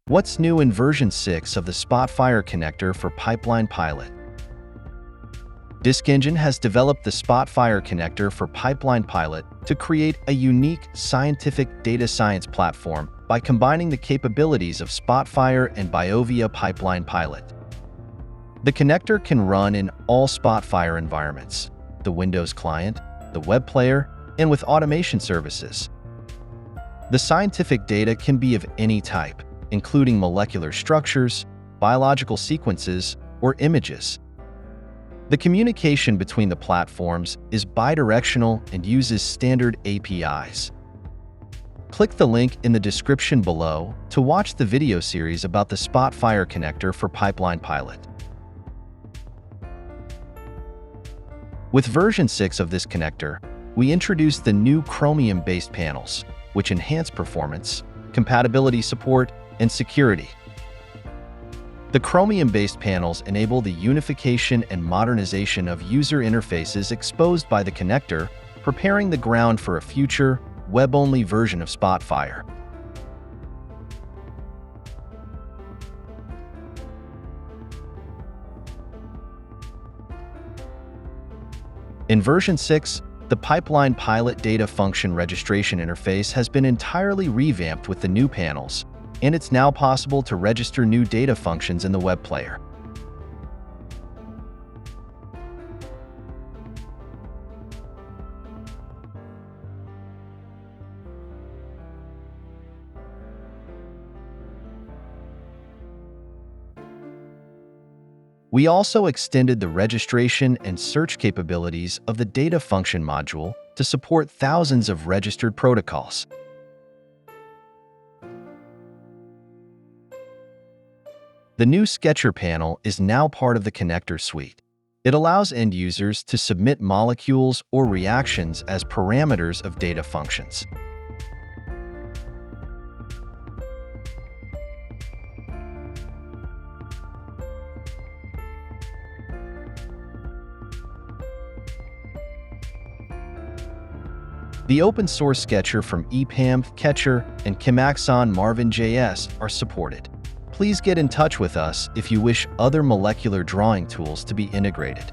What's new in version 6 of the Spotfire connector for Pipeline Pilot? Discngine has developed the Spotfire connector for Pipeline Pilot to create a unique scientific data science platform by combining the capabilities of Spotfire and BioVia Pipeline Pilot. The connector can run in all Spotfire environments: the Windows client, the web player, and with automation services. The scientific data can be of any type, including molecular structures, biological sequences, or images. The communication between the platforms is bidirectional and uses standard APIs. Click the link in the description below to watch the video series about the Spotfire connector for Pipeline Pilot. With version 6 of this connector, we introduced the new Chromium-based panels, which enhance performance, compatibility support, and security. The Chromium-based panels enable the unification and modernization of user interfaces exposed by the connector, preparing the ground for a future, web-only version of Spotfire. In version 6, the Pipeline Pilot data function registration interface has been entirely revamped with the new panels, and it's now possible to register new data functions in the web player. We also extended the registration and search capabilities of the data function module to support thousands of registered protocols. The new Sketcher panel is now part of the connector suite. It allows end users to submit molecules or reactions as parameters of data functions. The open-source Sketcher from EPAM, Catcher, and Chemaxon Marvin.js are supported. Please get in touch with us if you wish other molecular drawing tools to be integrated.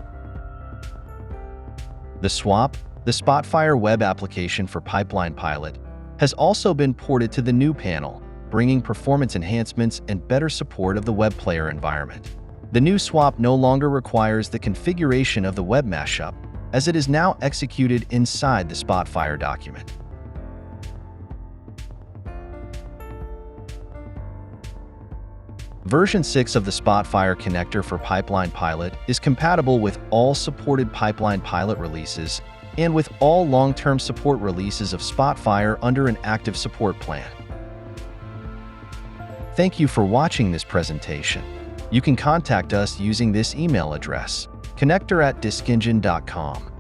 The Spotfire web application for Pipeline Pilot, has also been ported to the new panel, bringing performance enhancements and better support of the web player environment. The new swap no longer requires the configuration of the web mashup, as it is now executed inside the Spotfire document. Version 6 of the Spotfire connector for Pipeline Pilot is compatible with all supported Pipeline Pilot releases and with all long-term support releases of Spotfire under an active support plan. Thank you for watching this presentation. You can contact us using this email address, connector@discngine.com.